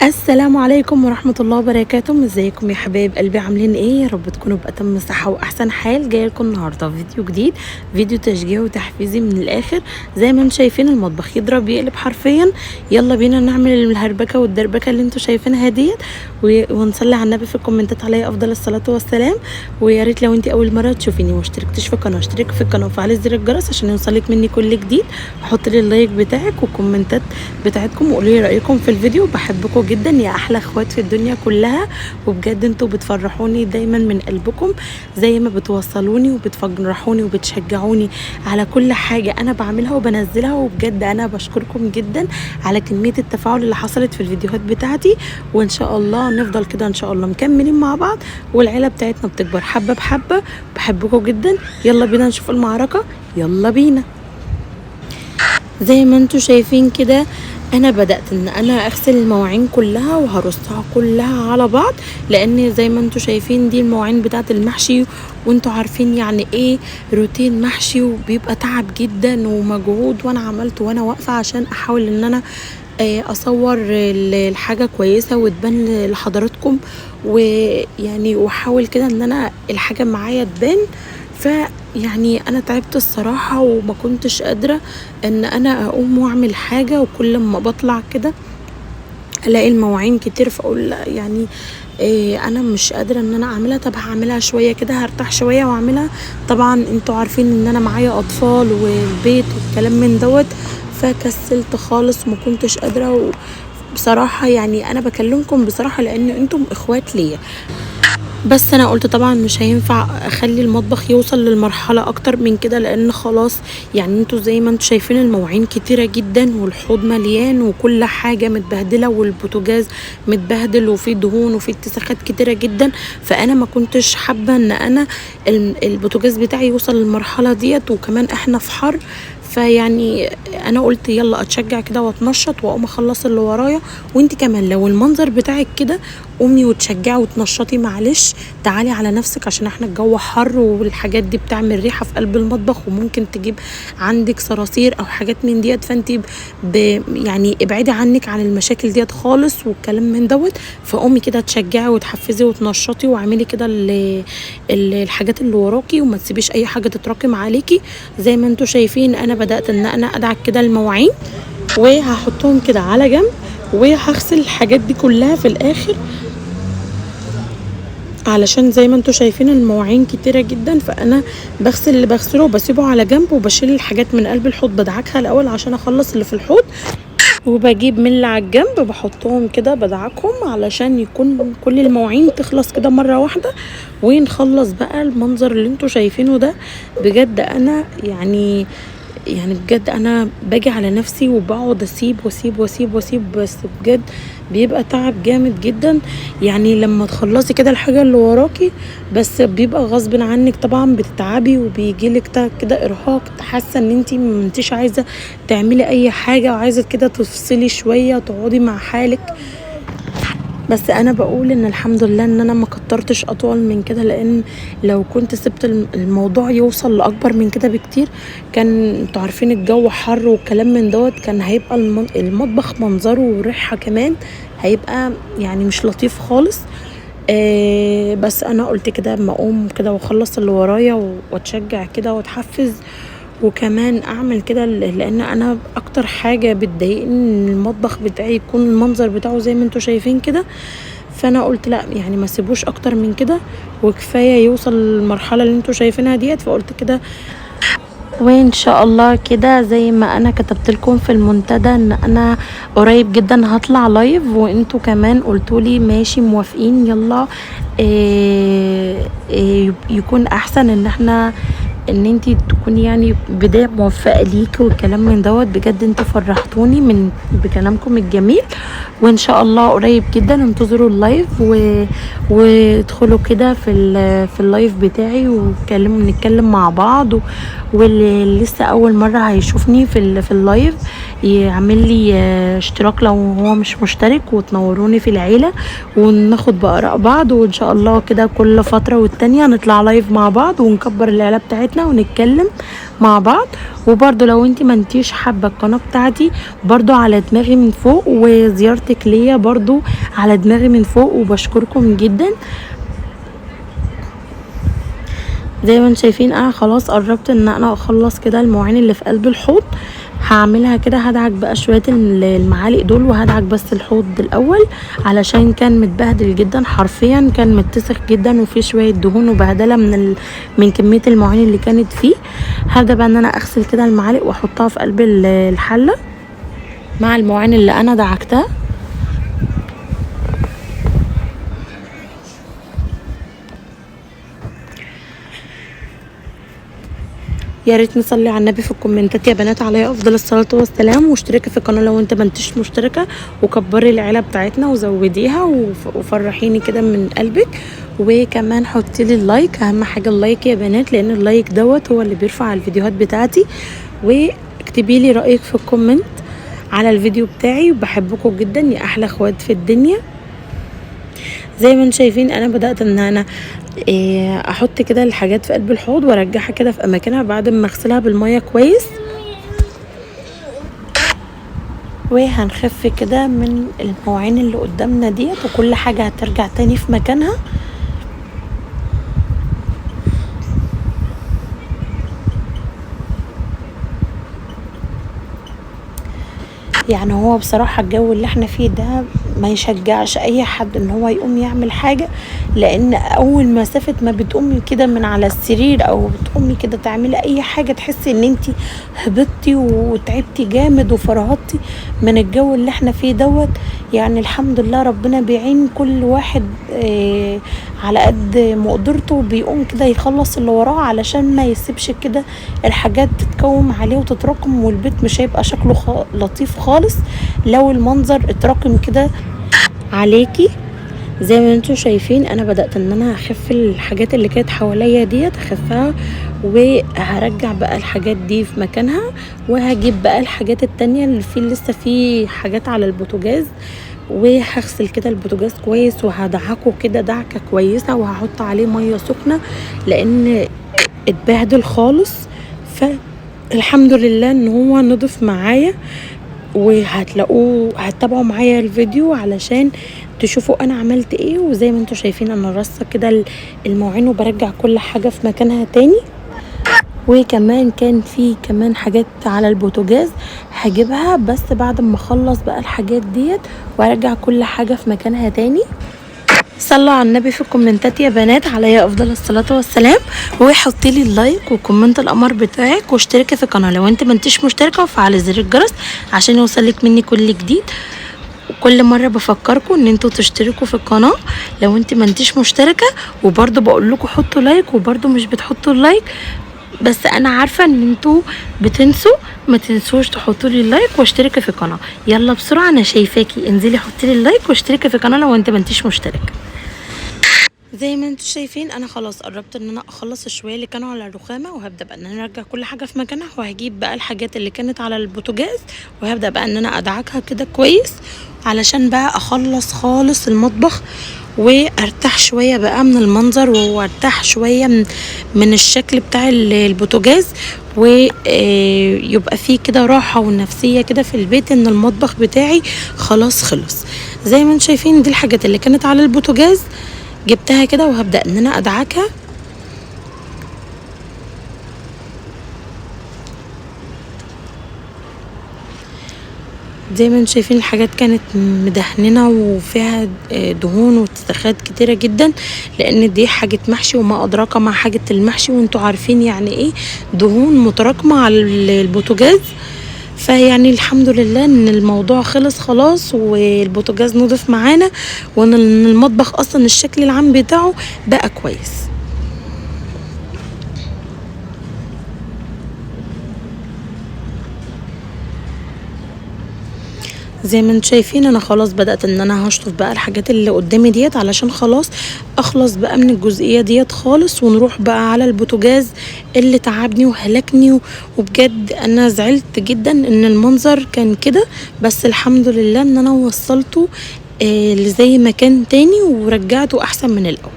السلام عليكم ورحمة الله وبركاته. ازيكم يا حبايب قلبي؟ عاملين ايه؟ يا رب تكونوا بأتم صحة واحسن حال. جايه لكم النهارده فيديو جديد، فيديو تشجيعي وتحفيزي من الاخر. زي ما انتم شايفين المطبخ يضرب يقلب حرفيا. يلا بينا نعمل الهربكه والدربكه اللي انتم شايفينها ديت، ونصلي على النبي في الكومنتات عليه افضل الصلاه والسلام. ويا ريت لو انت اول مره تشوفيني وما اشتركتش في القناه اشتركي في القناه وفعلي زر الجرس عشان يوصلك مني كل جديد. حط لي اللايك بتاعك والكومنتات بتاعتكم وقولوا لي رايكم في الفيديو. بحبكم جدا يا احلى اخوات في الدنيا كلها، وبجد انتوا بتفرحوني دايما من قلبكم، زي ما بتوصلوني وبتفرحوني وبتشجعوني على كل حاجه انا بعملها وبنزلها. وبجد انا بشكركم جدا على كميه التفاعل اللي حصلت في الفيديوهات بتاعتي، وان شاء الله نفضل كده ان شاء الله مكملين مع بعض والعيله بتاعتنا بتكبر حبه بحبه. بحبكم جدا. يلا بينا نشوف المعركه، يلا بينا. زي ما انتوا شايفين كده انا بدأت ان انا اغسل المواعين كلها وهرصها كلها على بعض، لان زي ما انتوا شايفين دي المواعين بتاعت المحشي، وانتوا عارفين يعني ايه روتين محشي وبيبقى تعب جدا ومجهود. وانا عملت وانا واقفة عشان احاول ان انا اصور الحاجة كويسة وتبان لحضراتكم، ويعني واحاول كده ان انا الحاجة معايا تبان. يعني انا تعبت الصراحة وما كنتش قادرة ان انا اقوم واعمل حاجة، وكل ما بطلع كده الاقي المواعين كتير فاقول لا يعني انا مش قادرة ان انا اعملها. طب هعملها شوية كده، هرتاح شوية واعملها. طبعا انتوا عارفين ان انا معايا اطفال والبيت والكلام من دوت، فكسلت خالص وما كنتش قادرة. بصراحة يعني انا بكلمكم بصراحة لان انتم اخوات ليا، بس انا قلت طبعا مش هينفع اخلي المطبخ يوصل للمرحله اكتر من كده، لان خلاص يعني انتوا زي ما انتوا شايفين المواعين كتيره جدا والحوض مليان وكل حاجه متبهدله والبوتاجاز متبهدل وفي دهون وفي اتساخات كتيره جدا. فانا ما كنتش حابه ان انا البوتاجاز بتاعي يوصل للمرحله ديت، وكمان احنا في حر. فيعني انا قلت يلا اتشجع كده واتنشط واقوم اخلص اللي ورايا. وانت كمان لو المنظر بتاعك كده قومي وتشجعي وتنشطي، معلش تعالي على نفسك عشان احنا الجو حر والحاجات دي بتعمل ريحه في قلب المطبخ وممكن تجيب عندك صراصير او حاجات من ديت. فانت يعني ابعدي عنك عن المشاكل ديت خالص والكلام من دوت. فقومي كده تشجعي وتحفزي وتنشطي واعملي كده الحاجات اللي وراكي، وما تسيبيش اي حاجه تتراكم عليكي. زي ما انتوا شايفين انا بدات ان انا ادعك كده المواعين وهحطهم كده على جنب، وهغسل الحاجات دي كلها في الاخر، علشان زي ما انتوا شايفين المواعين كتيرة جدا. فانا بغسل اللي بغسله وبسيبه على جنب، وبشيل الحاجات من قلب الحوض بدعكها الاول عشان اخلص اللي في الحوض، وبجيب من اللي على الجنب بحطهم كده بدعكهم علشان يكون كل المواعين تخلص كده مرة واحدة ونخلص بقى المنظر اللي انتوا شايفينه ده. بجد انا يعني بجد انا باجي على نفسي وبقعد اسيب واسيب واسيب واسيب، بس بجد بيبقى تعب جامد جدا. يعني لما تخلصي كده الحاجة اللي وراكي بس بيبقى غصب عنك طبعا بتتعبي وبيجيلك كده ارهاق، حاسة ان انتي منتيش عايزة تعملي اي حاجة وعايزة كده تفصلي شوية تقعدي مع حالك. بس انا بقول ان الحمد لله ان انا ما كترتش اطول من كده، لان لو كنت سبت الموضوع يوصل لاكبر من كده بكتير كان انتوا عارفين الجو حر والكلام من دوت، كان هيبقى المطبخ منظره وريحه كمان هيبقى يعني مش لطيف خالص. بس انا قلت كده اما اقوم كده واخلص اللي ورايا واتشجع كده واتحفز وكمان اعمل كده، لان انا اكتر حاجه بتضايقني ان المطبخ بتاعي يكون المنظر بتاعه زي ما انتوا شايفين كده. فانا قلت لا يعني ما سيبوش اكتر من كده وكفايه يوصل للمرحله اللي انتوا شايفينها ديت. فقلت كده وان شاء الله كده زي ما انا كتبت لكم في المنتدى ان انا قريب جدا هطلع لايف، وانتوا كمان قلتولي ماشي موافقين يلا. يكون احسن ان احنا ان انتي تكوني يعني بداية موفقة ليكي والكلام من دوت. بجد انتوا فرحتوني من بكلامكم الجميل، وان شاء الله قريب جدا انتظروا اللايف وادخلوا كده في اللايف بتاعي نتكلم مع بعض. واللي لسه اول مرة هيشوفني في اللايف يعمل لي اشتراك لو هو مش مشترك، وتنوروني في العيلة وناخد بآراء بعض. وان شاء الله كده كل فترة والتانية نطلع لايف مع بعض ونكبر العيلة بتاعتنا ونتكلم مع بعض. وبرده لو انت ما انتيش حابه القناه بتاعتي برده على دماغي من فوق، وزيارتك ليا برده على دماغي من فوق، وبشكركم جدا. زي ما انتم شايفين انا خلاص قربت ان انا اخلص كده المواعين اللي في قلب الحوض. هعملها كده، هدعك بقى شويه المعالق دول، وهدعك بس الحوض الاول علشان كان متبهدل جدا، حرفيا كان متسخ جدا وفيه شويه دهون وبهدله من كميه المواعين اللي كانت فيه. هبدا بقى ان انا اغسل كده المعالق واحطها في قلب الحله مع المواعين اللي انا دعكتها. يا ريت نصلي على النبي في الكومنتات يا بنات عليه افضل الصلاه والسلام، واشتركي في القناه لو انت ما انتش مشتركه، وكبري العيله بتاعتنا وزوديها وفرحيني كده من قلبك. وكمان حطي لي اللايك، اهم حاجه اللايك يا بنات، لان اللايك دوت هو اللي بيرفع الفيديوهات بتاعتي. واكتبي لي رايك في الكومنت على الفيديو بتاعي، وبحبكم جدا يا احلى اخوات في الدنيا. زي ما انتم شايفين انا بدات ان انا احط كده الحاجات في قلب الحوض وارجعها كده في اماكنها بعد ما اغسلها بالميه كويس. وهنخف كده من المواعين اللي قدامنا ديت، وكل حاجه هترجع تاني في مكانها. يعني هو بصراحة الجو اللي احنا فيه ده ما يشجعش اي حد ان هو يقوم يعمل حاجة، لان اول مسافة ما بتقومي كده من على السرير او بتقومي كده تعملي اي حاجة تحسي ان انتي هبطتي وتعبتي جامد وفرهطتي من الجو اللي احنا فيه دوت. يعني الحمد لله ربنا بيعين كل واحد على قد مقدرته، بيقوم كده يخلص اللي وراه علشان ما يسيبش كده الحاجات تتكوم عليه وتتراكم، والبيت مش هيبقى شكله لطيف خالص لو المنظر اتراكم كده عليكي. زي ما انتم شايفين انا بدأت ان انا اخف الحاجات اللي كانت حواليا ديت، اخفها وهرجع بقى الحاجات دي في مكانها، وهجيب بقى الحاجات التانية اللي فيه لسه فيه حاجات على البوتاجاز، وهغسل كده البوتاجاز كويس وهدعكه كده دعكه كويسه، وهحط عليه ميه سخنه لان اتبهدل خالص. فالحمد لله ان هو نضف معايا، وهتلاقوه هتتابعوا معايا الفيديو علشان تشوفوا انا عملت ايه. وزي ما انتم شايفين انا رصه كده المواعين وبرجع كل حاجه في مكانها تاني. وكمان كان في كمان حاجات على البوتاجاز هجيبها بس بعد ما اخلص بقى الحاجات ديت، وارجع كل حاجه في مكانها تاني. صلوا على النبي في الكومنتات يا بنات عليه افضل الصلاه والسلام، وحطي لي اللايك وكومنت القمر بتاعك، واشتركي في القناه لو انت ما انتيش مشتركه، وفعلي زر الجرس عشان يوصلك مني كل جديد. وكل مره بفكركم ان انتوا تشتركوا في القناه لو انت ما انتيش مشتركه، وبرده بقول لكم حطوا لايك وبرده مش بتحطوا اللايك، بس انا عارفه ان انتوا بتنسوا. ما تنسوش تحطوا لي اللايك واشتركي في القناه. يلا بسرعه انا شايفاكي، انزلي حطي لي اللايك واشتركي في القناه لو انت ما انتيش مشتركه. زي ما انتم شايفين انا خلاص قربت ان انا اخلص الشويه اللي كانوا على الرخامه، وهبدا بقى ان انا ارجع كل حاجه في مكانها، وهجيب بقى الحاجات اللي كانت على البوتاجاز وهبدا بقى ان انا ادعكها كده كويس علشان بقى اخلص خالص المطبخ، وارتاح شويه بقى من المنظر، وارتاح شويه من الشكل بتاع البوتاجاز، ويبقى فيه كده راحه ونفسيه كده في البيت ان المطبخ بتاعي خلاص خلص. زي ما انتم شايفين دي الحاجات اللي كانت على البوتاجاز جبتها كده، وهبدأ ان انا ادعكها. زي ما انتم شايفين الحاجات كانت مدهننه وفيها دهون وتسخات كتيره جدا، لان دي حاجه محشي وما ادراك مع حاجه المحشي، وانتوا عارفين يعني ايه دهون متراكمه على البوتاجاز. فيعني الحمد لله ان الموضوع خلص خلاص، والبوتاجاز نضف معانا، وان المطبخ اصلا الشكل العام بتاعه بقى كويس. زي ما انتم شايفين انا خلاص بدأت ان انا هشطف بقى الحاجات اللي قدامي ديت علشان خلاص اخلص بقى من الجزئية ديت خالص، ونروح بقى على البوتاجاز اللي تعبني وهلكني. وبجد انا زعلت جدا ان المنظر كان كده، بس الحمد لله ان انا وصلته لزي ما كان تاني ورجعته احسن من الاول.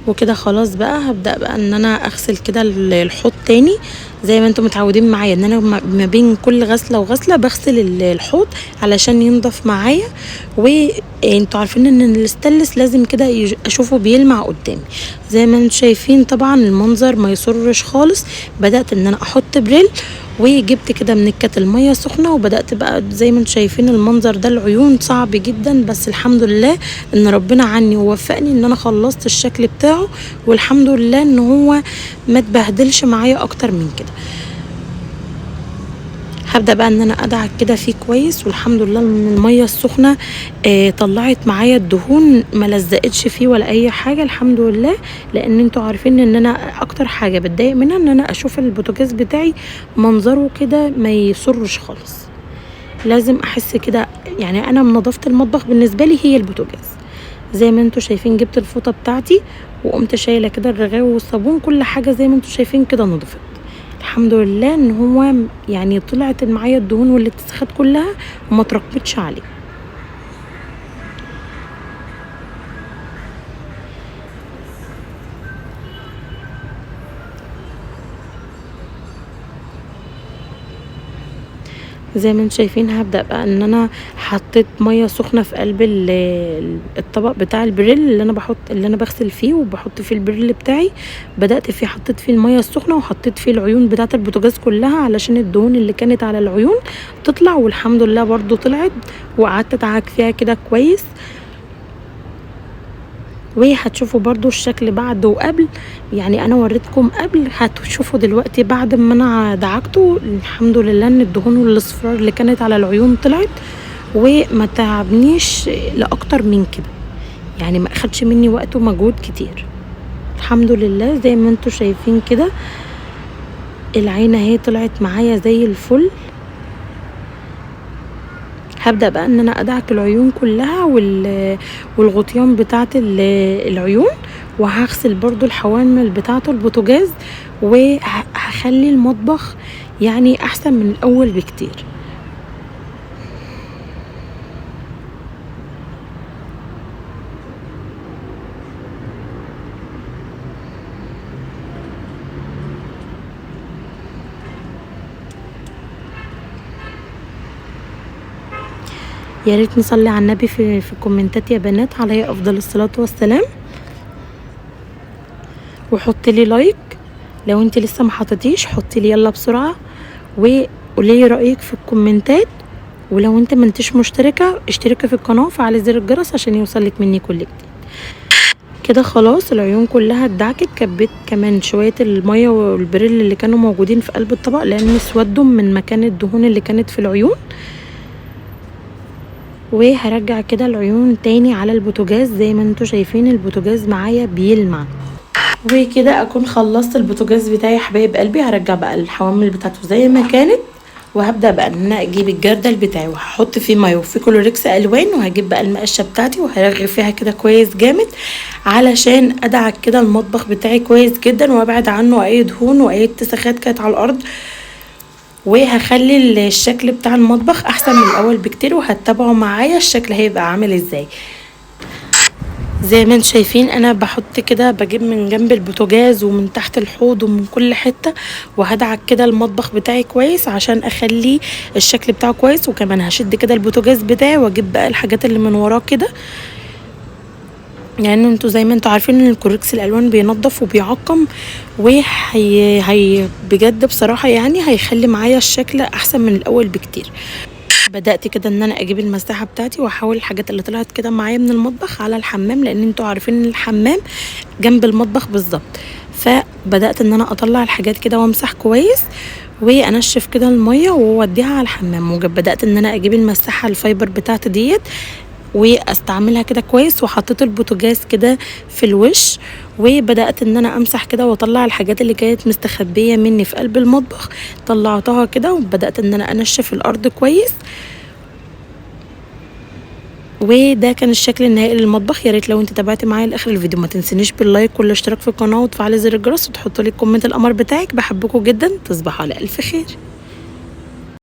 وكده خلاص بقى هبدأ بقى ان انا اغسل كده الحوض تاني زي ما انتم متعودين معايا، ان انا ما بين كل غسله وغسله بغسل الحوض علشان ينضف معايا. وانتوا عارفين ان الستانلس لازم كده اشوفه بيلمع قدامي زي ما انتم شايفين. طبعا المنظر ما يسرش خالص. بدأت ان انا احط بريل وجبت كده من الكاتل ميه سخنه، وبدات بقى زي ما انتم شايفين المنظر ده. العيون صعب جدا بس الحمد لله ان ربنا عني ووفقني ان انا خلصت الشكل بتاعه، والحمد لله ان هو ما اتبهدلش معايا اكتر من كده. هبدا بقى ان انا ادعك كده فيه كويس، والحمد لله ان الميه السخنه طلعت معايا الدهون، ما لزقتش فيه ولا اي حاجه الحمد لله. لان انتوا عارفين ان انا اكتر حاجه بتضايق منها ان انا اشوف البوتاجاز بتاعي منظره كده ما يسرش خالص. لازم احس كده يعني. انا نظافه المطبخ بالنسبه لي هي البوتاجاز. زي ما انتوا شايفين جبت الفوطه بتاعتي وقمت شايله كده الرغاوي والصابون، كل حاجه زي ما انتوا شايفين كده نضفت الحمد لله. ان هو يعني طلعت معايا الدهون والاتساخات كلها وما تراكمتش عليه. زي ما انتم شايفين هبدأ بقى ان انا حطيت ميه سخنه في قلب الطبق بتاع البريل اللي انا بغسل فيه وبحط فيه البريل بتاعي. بدأت فيه حطيت فيه الميه السخنه وحطيت فيه العيون بتاعه البوتاجاز كلها علشان الدهون اللي كانت على العيون تطلع، والحمد لله برضو طلعت. وقعدت ادعك فيها كده كويس، وهتشوفوا برضو الشكل بعد وقبل. يعني انا وريتكم قبل، هتشوفوا دلوقتي بعد ما انا دعكته الحمد لله ان الدهون والاصفرار اللي كانت على العيون طلعت، وما تعبنيش لاكتر من كده. يعني ما اخدش مني وقت ومجهود كتير الحمد لله. زي ما انتوا شايفين كده العينه اهي طلعت معايا زي الفل. هبدأ بقى ان انا ادعك العيون كلها والغطيان بتاعت العيون، وهغسل برضو الحوامل بتاعت البوتاجاز، وهخلي المطبخ يعني احسن من الاول بكتير. يا ريت نصلي على النبي في الكومنتات يا بنات عليه افضل الصلاة والسلام، وحطي لي لايك. لو انت لسه ما حطيتيش حطي لي يلا بسرعه، وقولي لي رايك في الكومنتات. ولو انت ما انتش مشتركه اشتركي في القناه وفعلي زر الجرس عشان يوصلك مني كل جديد. كده خلاص العيون كلها اتدعكت. كبيت كمان شويه الميه والبريل اللي كانوا موجودين في قلب الطبق لان اسودهم من مكان الدهون اللي كانت في العيون. وهرجع كده العيون تاني على البوتاجاز. زي ما انتوا شايفين البوتاجاز معايا بيلمع. وكده اكون خلصت البوتاجاز بتاعي يا حبايب قلبي. هرجع بقى الحوامل بتاعته زي ما كانت، وهبدا بقى ان انا اجيب الجردل بتاعي وهحط فيه ميه وفيه كلوريكس الوان، وهجيب بقى المقشه بتاعتي وهرغي فيها كده كويس جامد علشان ادعك كده المطبخ بتاعي كويس جدا وابعد عنه اي دهون واي اتساخات كانت على الارض. وهخلي الشكل بتاع المطبخ احسن من الاول بكتير، وهتتابعوا معايا الشكل هيبقى عامل ازاي. زي ما انتم شايفين انا بحط كده بجيب من جنب البوتاجاز ومن تحت الحوض ومن كل حته، وهدعك كده المطبخ بتاعي كويس عشان اخليه الشكل بتاعه كويس. وكمان هشد كده البوتاجاز بتاعي واجيب بقى الحاجات اللي من وراه كده. يعني انتوا زي ما انتوا عارفين ان الكوركس الالوان بينظف وبيعقم، هي بجد بصراحه يعني هيخلي معايا الشكل احسن من الاول بكتير. بدأت كده ان انا اجيب المساحه بتاعتي واحاول الحاجات اللي طلعت كده معايا من المطبخ على الحمام، لان انتوا عارفين ان الحمام جنب المطبخ بالظبط. فبدأت ان انا اطلع الحاجات كده وامسح كويس وانشف كده الميه واوديها على الحمام. وبدأت ان انا اجيب المساحه الفايبر بتاعتي ديت واستعملها كده كويس، وحطيت البوتاجاز كده في الوش، وبدأت ان انا امسح كده واطلع الحاجات اللي كانت مستخبية مني في قلب المطبخ. طلعتها كده وبدأت ان انا انشف الارض كويس. وده كان الشكل النهائي للمطبخ. يا ريت لو انت تابعتي معايا لاخر الفيديو ما تنسينيش باللايك والاشتراك في القناه وتفعلي زر الجرس وتحطي لي كومنت القمر بتاعك. بحبكم جدا، تصبحوا على الف خير.